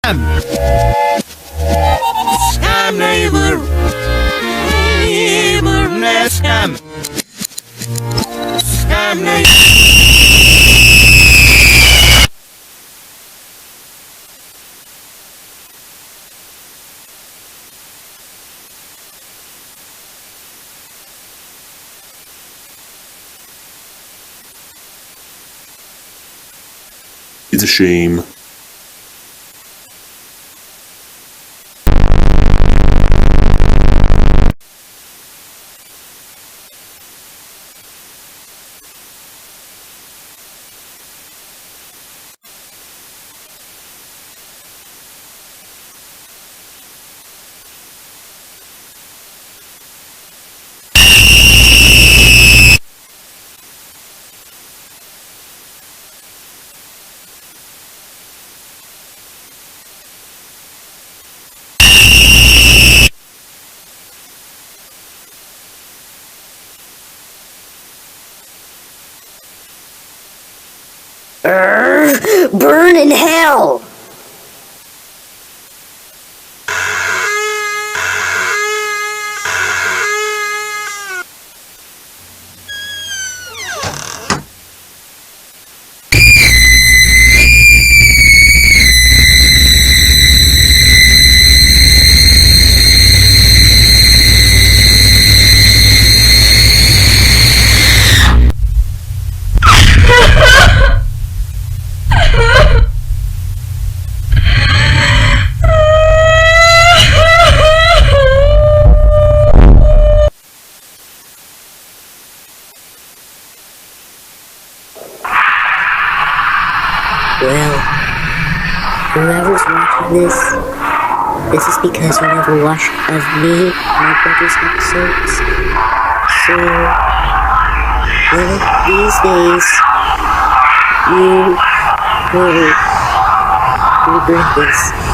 Scam neighbor. Neighbor, scam. Scam neighbor. It's a shame. Burn in hell! Well, whoever's watching this is because you never watched of me and my brother's episodes. So, one of these days, you will regret this.